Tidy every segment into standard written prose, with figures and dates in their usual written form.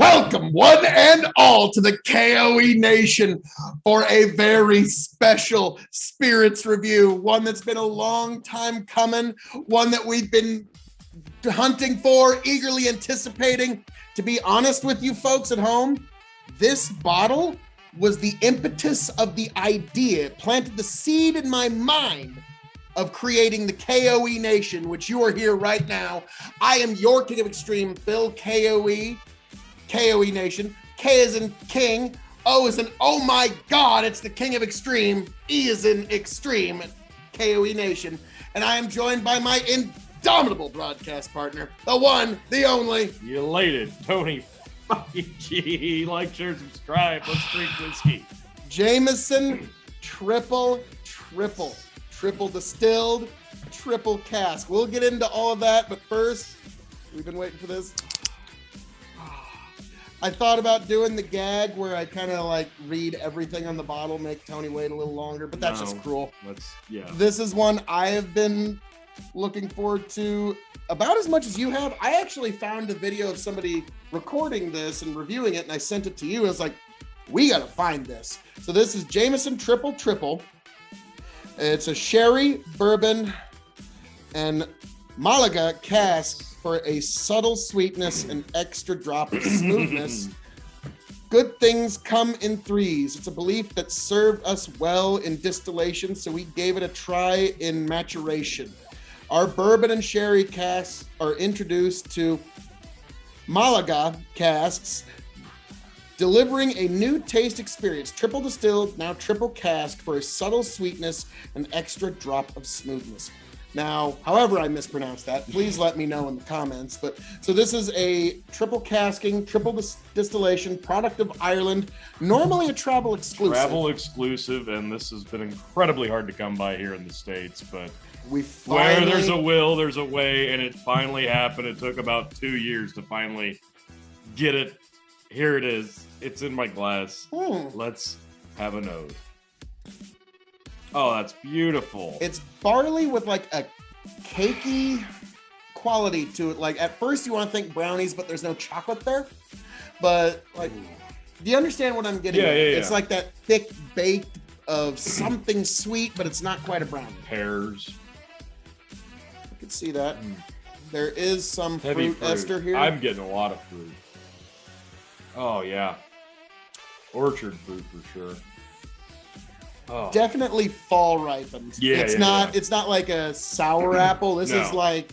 Welcome, one and all, to the K.O.E. Nation for a very special spirits review. One that's been a long time coming, one that we've been hunting for, eagerly anticipating. To be honest with you folks at home, this bottle was the impetus of the idea. It planted the seed in my mind of creating the K.O.E. Nation, which you are here right now. I am your King of Extreme, Bill K.O.E. K.O.E. Nation. K is in King, O is in oh my God, it's the King of Extreme, E is in Extreme, K.O.E. Nation. And I am joined by my indomitable broadcast partner, the one, the only. You elated, Tony fucking G. Like, share, subscribe. Let's drink whiskey. Jameson Triple distilled, triple cask. We'll get into all of that, but first, we've been waiting for this. I thought about doing the gag where I kind of like read everything on the bottle, make Tony wait a little longer, but that's just cruel. This is one I have been looking forward to about as much as you have. I actually found a video of somebody recording this and reviewing it, and I sent it to you. I was like, we got to find this. So this is Jameson Triple Triple. It's a sherry, bourbon, and Malaga cask for a subtle sweetness and extra drop of smoothness. Good things come in threes. It's a belief that served us well in distillation, so we gave it a try in maturation. Our bourbon and sherry casks are introduced to Malaga casks, delivering a new taste experience. Triple distilled, now triple cask for a subtle sweetness and extra drop of smoothness. Now, however I mispronounced that, please let me know in the comments. But so this is a triple casking, triple distillation, product of Ireland, normally a travel exclusive. Travel exclusive, and this has been incredibly hard to come by here in the States, but where there's a will, there's a way, and it finally happened. It took about 2 years to finally get it. Here it is. It's in my glass. Let's have a nose. Oh, that's beautiful. It's barley with like a cakey quality to it. Like at first you want to think brownies, but there's no chocolate there. But like, do you understand what I'm getting at? It's like that thick baked of something sweet, but it's not quite a brownie. Pears. I can see that. There is some fruit ester here. I'm getting a lot of fruit. Oh yeah. Orchard fruit for sure. Oh. Definitely fall ripened. It's not like a sour apple. This is like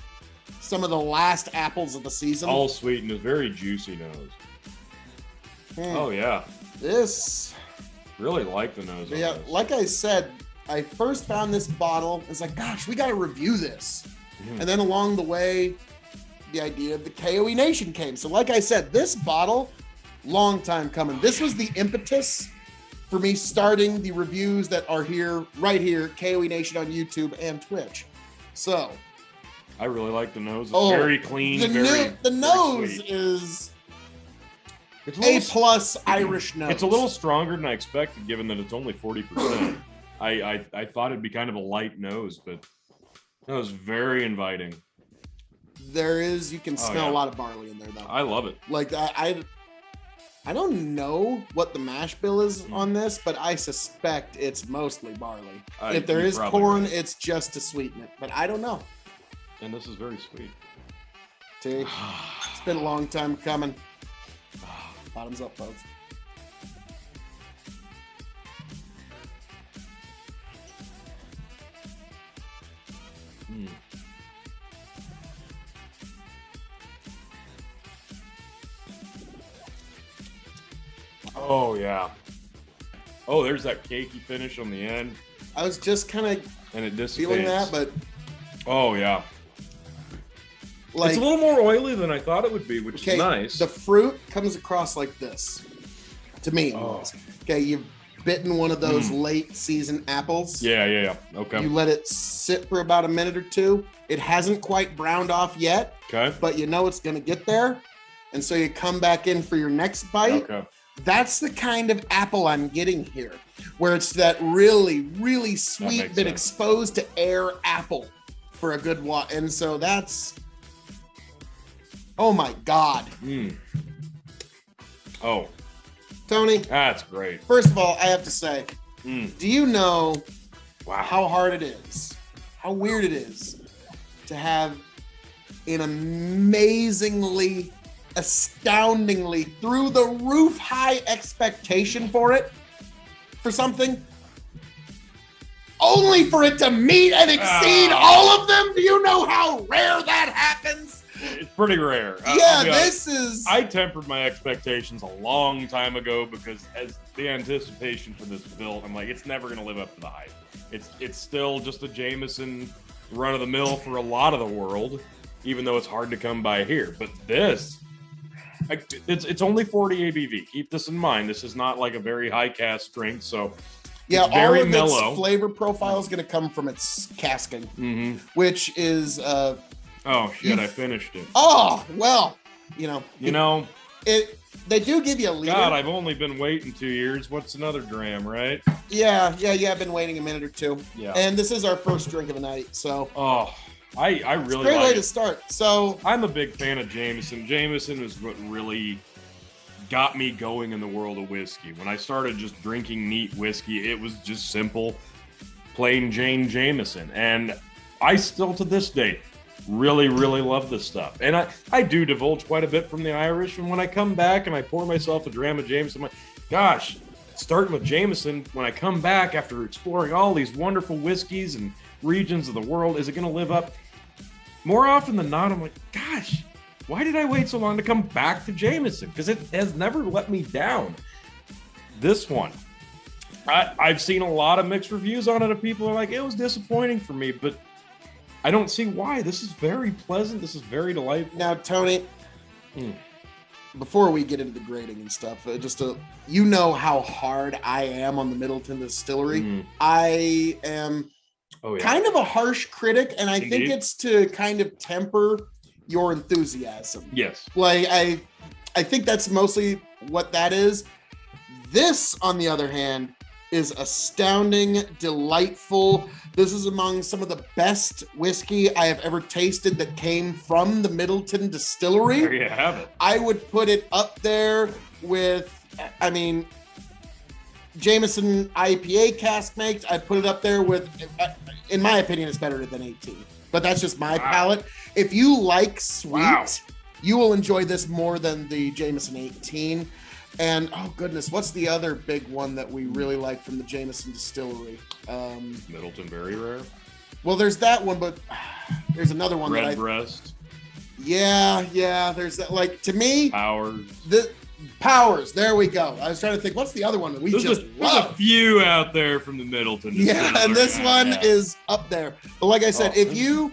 some of the last apples of the season. All sweet and a very juicy nose. Oh yeah. This really like the nose. Yeah, like I said, I first found this bottle. It's like, gosh, we got to review this. And then along the way, the idea of the K.O.E. Nation came. So like I said, this bottle, long time coming. This was the impetus for me starting the reviews that are here, right here, K.O.E. Nation on YouTube and Twitch. So I really like the nose. It's very clean. The nose is A+ Irish nose. It's a little stronger than I expected, given that it's only 40%. I thought it'd be kind of a light nose, but that was very inviting. You can smell a lot of barley in there, though. I love it. Like I don't know what the mash bill is on this, but I suspect it's mostly barley. If there is corn, it's just to sweeten it, but I don't know. And this is very sweet. See, it's been a long time coming. Bottoms up, folks. Oh yeah. Oh, there's that cakey finish on the end. I was just kind of feeling that, but oh yeah. Like, it's a little more oily than I thought it would be, which is nice. The fruit comes across like this, to me. Okay, you've bitten one of those late season apples. Yeah. Okay. You let it sit for about a minute or two. It hasn't quite browned off yet. Okay. But you know it's going to get there, and so you come back in for your next bite. Okay. That's the kind of apple I'm getting here, where it's that really, really sweet, been exposed to air apple for a good while. And so that's, oh my God. Oh, Tony, that's great. First of all, I have to say, do you know how hard it is, how weird it is to have an amazingly, astoundingly, through the roof high expectation for it, for something, only for it to meet and exceed all of them? Do you know how rare that happens? It's pretty rare. Yeah, this is... I tempered my expectations a long time ago because as the anticipation for this build, I'm like, it's never going to live up to the hype. It's still just a Jameson run-of-the-mill for a lot of the world, even though it's hard to come by here. But this, it's only 40 ABV. Keep this in mind. This is not like a very high cask strength, so yeah, it's very all of mellow. Its flavor profile is going to come from its casking, which is... oh shit! I finished it. Oh well, they do give you a liter. God, I've only been waiting 2 years. What's another dram, right? Yeah. I've been waiting a minute or two. Yeah. And this is our first drink of the night, so. Oh, I really it's a great way to start. So I'm a big fan of Jameson. Jameson is what really got me going in the world of whiskey. When I started just drinking neat whiskey, it was just simple, plain Jane Jameson, and I still to this day really love this stuff. And I do divulge quite a bit from the Irish, and when I come back and I pour myself a dram of Jameson, I'm like, gosh, starting with Jameson, when I come back after exploring all these wonderful whiskeys and regions of the world, is it going to live up? More often than not, I'm like, gosh, why did I wait so long to come back to Jameson? Because it has never let me down. This one, I've seen a lot of mixed reviews on it, and people are like, it was disappointing for me, but I don't see why. This is very pleasant. This is very delightful. Now, Tony, before we get into the grading and stuff, you know how hard I am on the Middleton Distillery. I am kind of a harsh critic, and I think it's to kind of temper your enthusiasm. Yes. Like, I think that's mostly what that is. This, on the other hand, is astounding, delightful. This is among some of the best whiskey I have ever tasted that came from the Middleton Distillery. There you have it. I would put it up there with, Jameson IPA cask makes. I'd put it up there with, in my opinion, it's better than 18. But that's just my palate. If you like sweet, you will enjoy this more than the Jameson 18. And oh goodness, what's the other big one that we really like from the Jameson Distillery? Middleton Very Rare. Well, there's that one, but there's another one. Redbreast. Yeah. There's that. Like, to me, Powers. The Powers. There we go. I was trying to think, what's the other one that we just love? There's a few out there from the Middleton Distillery. Yeah, and this one is up there. But like I said, if you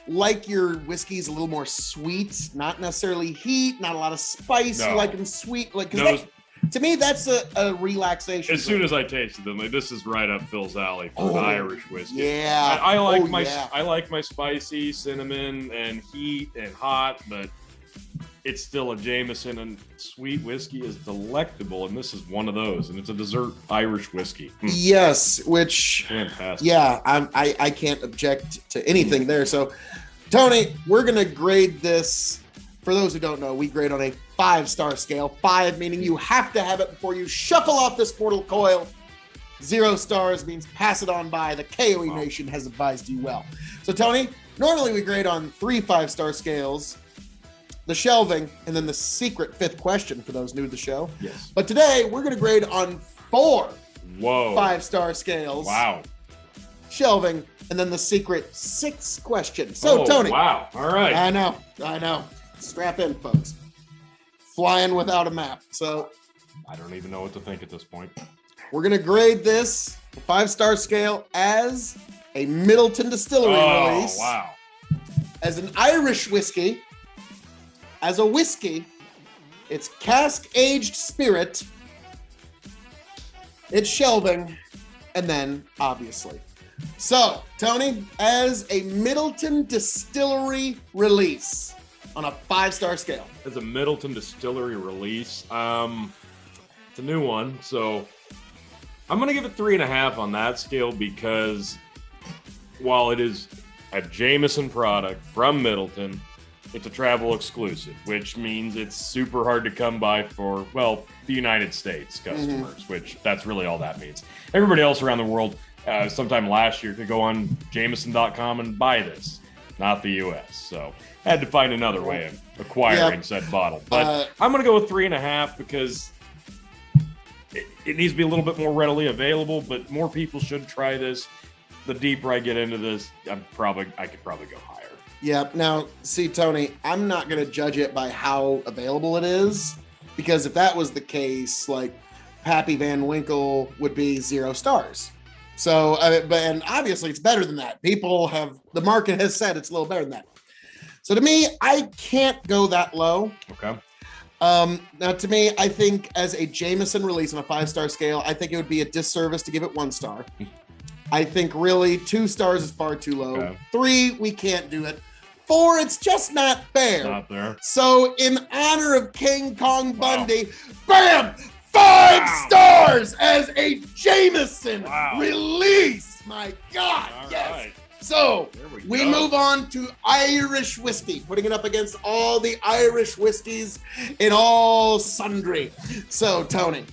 like your whiskeys a little more sweet, not necessarily heat, not a lot of spice, you like them sweet, like, to me, that's a relaxation. As soon as I tasted them, like, this is right up Phil's alley for the Irish whiskey. Yeah, I like my spicy, cinnamon, and heat and hot, but it's still a Jameson, and sweet whiskey is delectable, and this is one of those, and it's a dessert Irish whiskey. Yes, which fantastic. Yeah, I can't object to anything there. So, Tony, we're gonna grade this. For those who don't know, we grade on a 5-star scale. 5 meaning you have to have it before you shuffle off this mortal coil. 0 stars means pass it on by. The K.O.E. Nation has advised you well. So, Tony, normally we grade on 3 5-star scales, the shelving, and then the secret 5th question for those new to the show. Yes. But today we're going to grade on 4 5-star scales. Wow. Shelving, and then the secret 6th question. So, Tony. Wow. All right. I know. Strap in, folks. Flying without a map. So I don't even know what to think at this point. We're going to grade this 5-star scale as a Middleton Distillery release. Wow. As an Irish whiskey. As a whiskey, it's cask-aged spirit, it's shelving, and then, obviously. So, Tony, as a Middleton Distillery release on a 5-star scale. As a Middleton Distillery release, it's a new one, so I'm going to give it 3.5 on that scale because while it is a Jameson product from Middleton, it's a travel exclusive, which means it's super hard to come by for, well, the United States customers, which that's really all that means. Everybody else around the world, sometime last year, could go on Jameson.com and buy this, not the U.S. So I had to find another way of acquiring said bottle. But I'm going to go with 3.5 because it needs to be a little bit more readily available, but more people should try this. The deeper I get into this, I could probably go higher. Yeah. Now, see, Tony, I'm not going to judge it by how available it is, because if that was the case, like Pappy Van Winkle would be 0 stars. So, and obviously it's better than that. The market has said it's a little better than that. So to me, I can't go that low. Okay. Now, to me, I think as a Jameson release on a 5-star scale, I think it would be a disservice to give it 1 star. I think really 2 stars is far too low. Okay. 3, we can't do it. 4, it's just not fair. Not there. So in honor of King Kong Bundy, bam, 5 stars as a Jameson release. My God, all yes. Right. So we move on to Irish whiskey, putting it up against all the Irish whiskeys in all sundry. So Tony,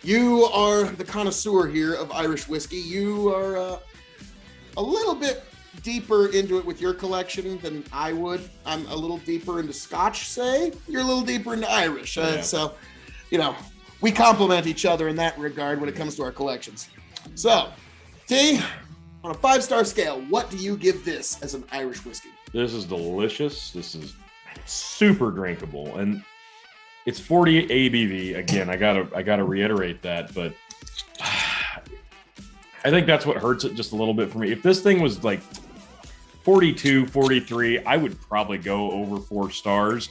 you are the connoisseur here of Irish whiskey. You are a little bit deeper into it with your collection than I would. I'm a little deeper into Scotch, say. You're a little deeper into Irish. So, we complement each other in that regard when it comes to our collections. So, T, on a 5-star scale, what do you give this as an Irish whiskey? This is delicious. This is super drinkable, and it's 40 ABV. Again, I gotta reiterate that, but I think that's what hurts it just a little bit for me. If this thing was like 42, 43, I would probably go over 4 stars.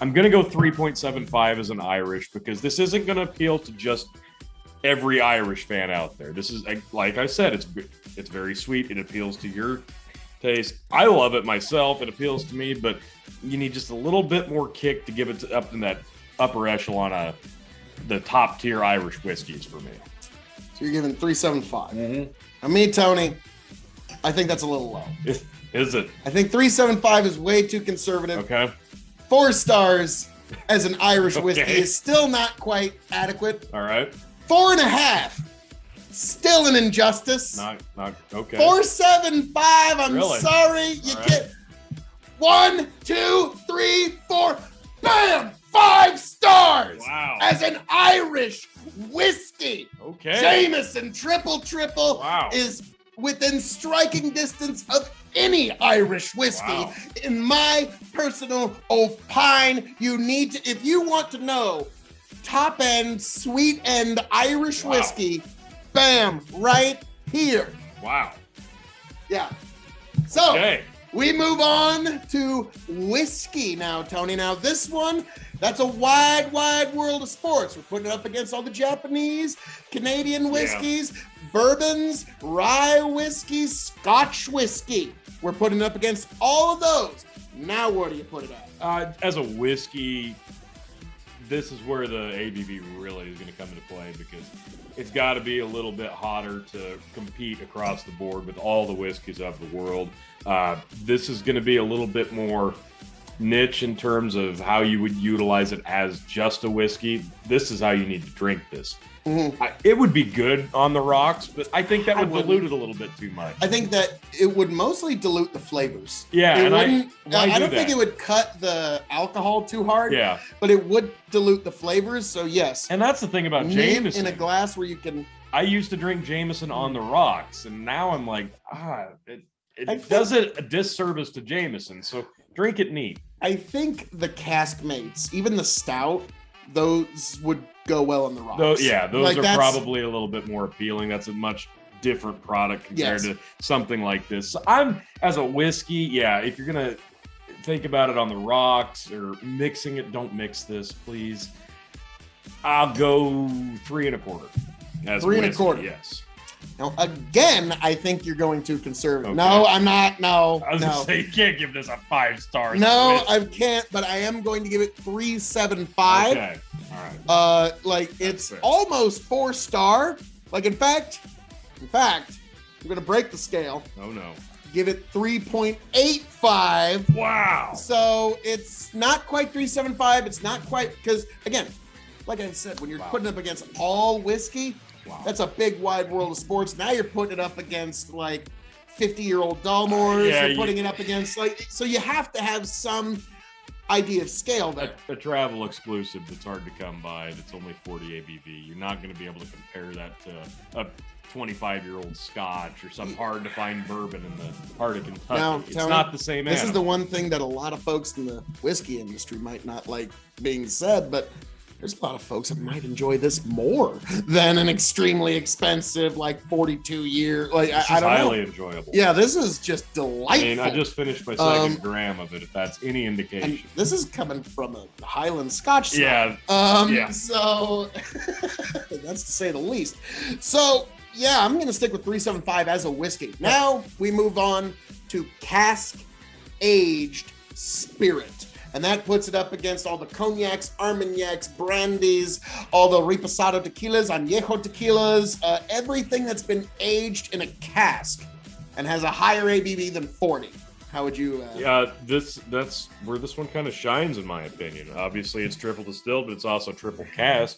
I'm going to go 3.75 as an Irish because this isn't going to appeal to just every Irish fan out there. This is, like I said, it's very sweet. It appeals to your taste. I love it myself. It appeals to me, but you need just a little bit more kick to give it up in that upper echelon of the top tier Irish whiskeys for me. So you're giving 3.75. Now me, Tony, I think that's a little low. Is it? I think 3.75 is way too conservative. Okay. 4 stars as an Irish whiskey is still not quite adequate. All right. 4.5, still an injustice. Not okay. 4.75. I'm really? Sorry, you get 1, 2, 3, 4. Bam! 5 stars. Wow. As an Irish whiskey. Okay. Jameson Triple is within striking distance of any Irish whiskey. In my personal opine, you need to, if you want to know top end, sweet end Irish whiskey, bam, right here. Wow. Yeah. So we move on to whiskey now, Tony. Now this one, that's a wide world of sports. We're putting it up against all the Japanese, Canadian whiskeys, bourbons, rye whiskeys, Scotch whiskey. We're putting it up against all of those. Now where do you put it at? As a whiskey, this is where the ABV really is going to come into play because it's got to be a little bit hotter to compete across the board with all the whiskeys of the world. This is going to be a little bit more niche in terms of how you would utilize it as just a whiskey. This is how you need to drink this. It would be good on the rocks, but I think that would dilute it a little bit too much. I think that it would mostly dilute the flavors. Yeah, I don't think it would cut the alcohol too hard. Yeah, but it would dilute the flavors. So yes, and that's the thing about Jameson. In a glass where you can. I used to drink Jameson on the rocks, and now I'm like, it does it a disservice to Jameson. So drink it neat. I think the Cask-mates, even the stout, those would go well on the rocks. Those are probably a little bit more appealing. That's a much different product compared to something like this. So I'm, as a whiskey, if you're gonna think about it on the rocks or mixing it, don't mix this, please. I'll go 3.25. As 3.25. Yes. Now, again, I think you're going too conservative. Okay. No, I'm not. No. I was going to say, you can't give this a 5 stars. No, I can't, but I am going to give it 3.75. Okay. All right. It's almost 4 star. In fact, I'm going to break the scale. Oh, no. give it 3.85. Wow. So it's not quite 3.75. It's not quite, because again, like I said, when you're putting it up against all whiskey, that's a big wide world of sports. Now you're putting it up against like 50-year-old Dalmores. You're putting it up against like, so you have to have some idea of scale there. A travel exclusive that's hard to come by, that's only 40 ABV. You're not going to be able to compare that to a 25-year-old Scotch or some hard to find bourbon in the heart of Kentucky. Now, it's not the same This animal. is the one thing that a lot of folks in the whiskey industry might not like being said, but there's a lot of folks that might enjoy this more than an extremely expensive, like 42-year. Like I don't know. Highly enjoyable. Yeah, this is just delightful. I mean, I just finished my second gram of it, if that's any indication. And this is coming from a Highland Scotch. Yeah. So that's to say the least. So yeah, I'm gonna stick with 3.75 as a whiskey. Now we move on to cask-aged spirit. And that puts it up against all the cognacs, armagnacs, brandies, all the reposado tequilas, añejo tequilas, everything that's been aged in a cask and has a higher ABV than 40. How would you? That's where this one kind of shines, in my opinion. Obviously, it's triple distilled, but it's also triple cask.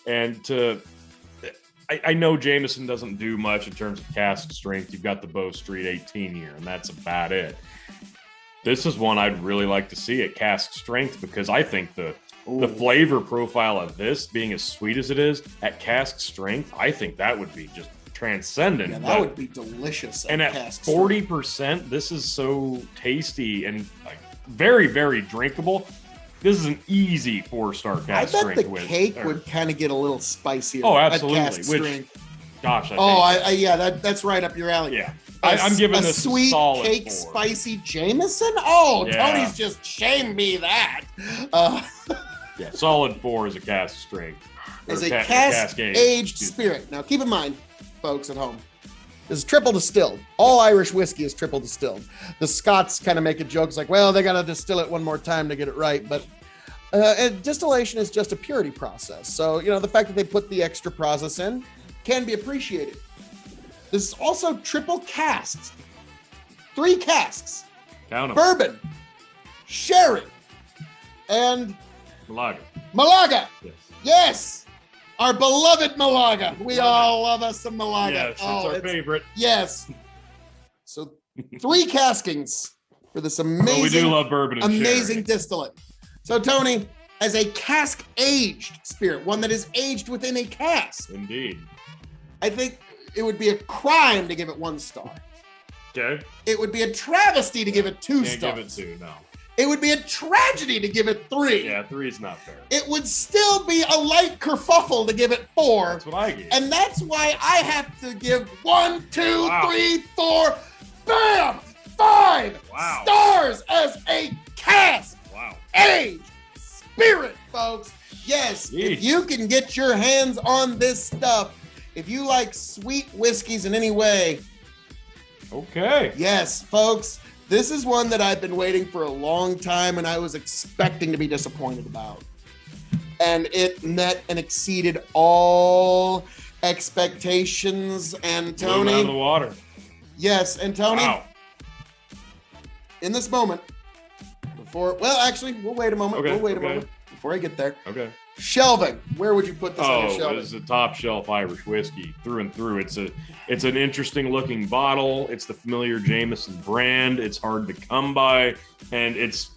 And I know Jameson doesn't do much in terms of cask strength. You've got the Bow Street 18 year, and that's about it. This is one I'd really like to see at cask strength, because I think the flavor profile of this, being as sweet as it is, at cask strength, I think that would be just transcendent. Yeah, that would be delicious. And at 40%, this is so tasty and like very, very drinkable. This is an easy 4-star cask strength. I bet the cake would kind of get a little spicier. Oh, absolutely. At cask strength. Gosh, that's right up your alley. Yeah. I'm giving this sweet solid cake 4. Spicy Jameson. Oh, yeah. Tony's just shamed me that. Yeah, solid 4 is a cask strength. As a cask-aged spirit. Now, keep in mind, folks at home, this is triple distilled. All Irish whiskey is triple distilled. The Scots kind of make a joke. It's like, well, they got to distill it one more time to get it right. But distillation is just a purity process. So, the fact that they put the extra process in can be appreciated. This is also triple casks. 3 casks. Count 'em. Bourbon, sherry, and Malaga. Yes. Our beloved Malaga. We all love us some Malaga. Yes, it's our favorite. Yes. So 3 caskings for this amazing, we do love bourbon and amazing sherry. distillate. So Tony, as a cask-aged spirit, one that is aged within a cask, Indeed. I think it would be a crime to give it 1 star. Okay. It would be a travesty to give it 2 stars. Can't give it 2, no. It would be a tragedy to give it 3. Yeah, 3 is not fair. It would still be a light kerfuffle to give it 4. That's what I give. And that's why I have to give 1, 2, 3, 4, bam, 5 stars as a cask-aged spirit, folks. Yes, if you can get your hands on this stuff, if you like sweet whiskeys in any way. Okay. Yes, folks. This is one that I've been waiting for a long time, and I was expecting to be disappointed about. And it met and exceeded all expectations. And Tony, blew out of the water. Yes, and Tony, in this moment, actually, we'll wait a moment. Okay, We'll wait a moment before I get there. Okay. Shelving. Where would you put this on your shelving? This is a top shelf Irish whiskey through and through. It's an interesting looking bottle. It's the familiar Jameson brand. It's hard to come by, and it's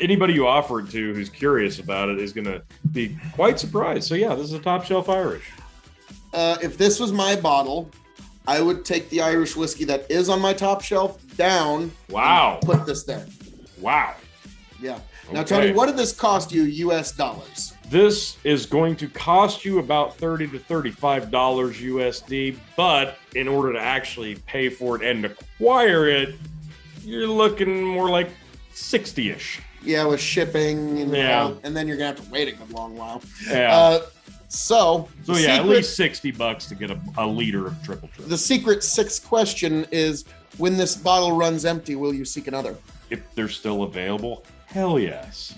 anybody you offer it to who's curious about it is going to be quite surprised. So yeah, this is a top shelf Irish. If this was my bottle, I would take the Irish whiskey that is on my top shelf down. Wow. And put this there. Wow. Yeah. Now, Tony, what did this cost you US dollars? This is going to cost you about $30 to $35 USD, but in order to actually pay for it and acquire it, you're looking more like 60-ish. Yeah, with shipping and and then you're gonna have to wait a good long while. Yeah. So yeah, at least $60 to get a liter of triple triple. The secret 6th question is: when this bottle runs empty, will you seek another? If they're still available, hell yes.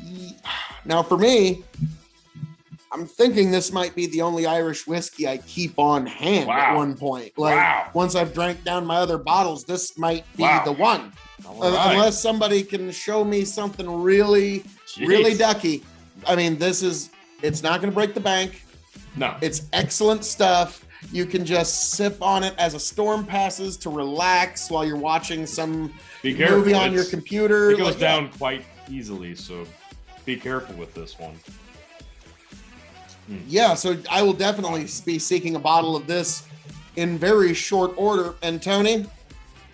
Now, for me, I'm thinking this might be the only Irish whiskey I keep on hand at one point. Like once I've drank down my other bottles, this might be the one. Unless somebody can show me something really ducky. I mean, it's not going to break the bank. No. It's excellent stuff. You can just sip on it as a storm passes to relax while you're watching some movie on your computer. It goes down quite easily, so be careful with this one. Yeah, so I will definitely be seeking a bottle of this in very short order. And Tony,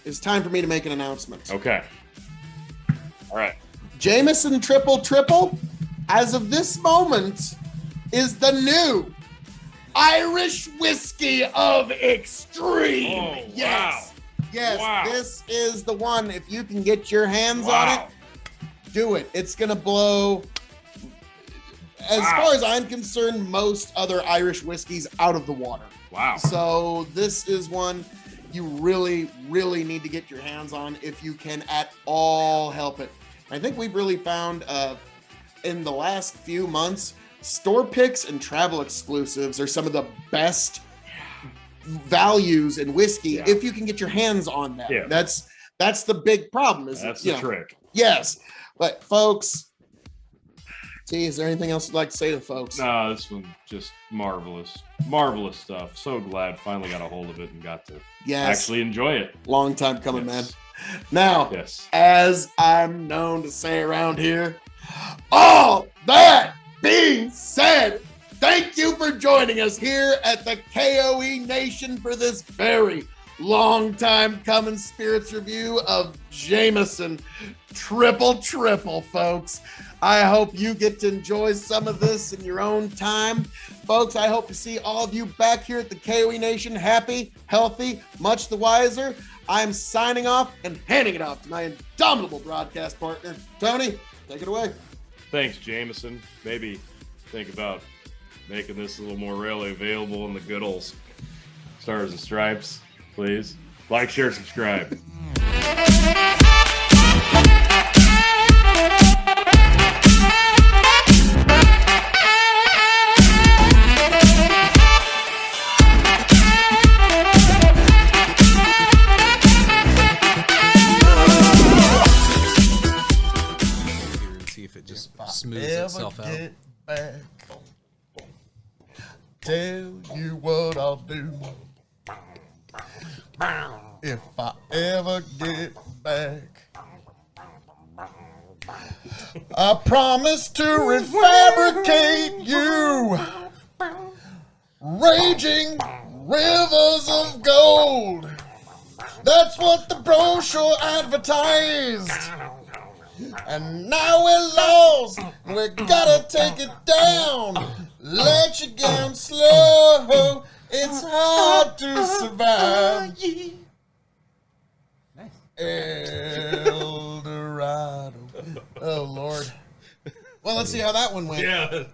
it's time for me to make an announcement. Okay. All right. Jameson Triple, as of this moment, is the new Irish whiskey of extreme. Oh, yes. Wow. Yes, wow. This is the one. If you can get your hands on it, do it. It's going to blow, as far as I'm concerned, most other Irish whiskeys out of the water. Wow. So this is one you really, really need to get your hands on if you can at all help it. I think we've really found in the last few months, store picks and travel exclusives are some of the best values in whiskey if you can get your hands on them. Yeah. That's the big problem. That's the trick. Yes. But folks, is there anything else you'd like to say to the folks? No, this one just marvelous. Marvelous stuff. So glad finally got a hold of it and got to actually enjoy it. Long time coming, man. Now, as I'm known to say around here, all that being said, thank you for joining us here at the K.O.E. Nation for this very long time coming spirits review of Jameson Triple, folks. I hope you get to enjoy some of this in your own time. Folks, I hope to see all of you back here at the K.O.E. Nation happy, healthy, much the wiser. I'm signing off and handing it off to my indomitable broadcast partner. Tony, take it away. Thanks, Jameson. Maybe think about making this a little more readily available in the good old Stars and Stripes, please. Like, share, subscribe. Smooths itself out. Get back, tell you what I'll do. If I ever get back, I promise to refabricate you, raging rivers of gold. That's what the brochure advertised. And now we're lost, we gotta take it down. Let you down slow, it's hard to survive. Nice. El Dorado. Oh, Lord. Well, let's see how that one went. Yeah.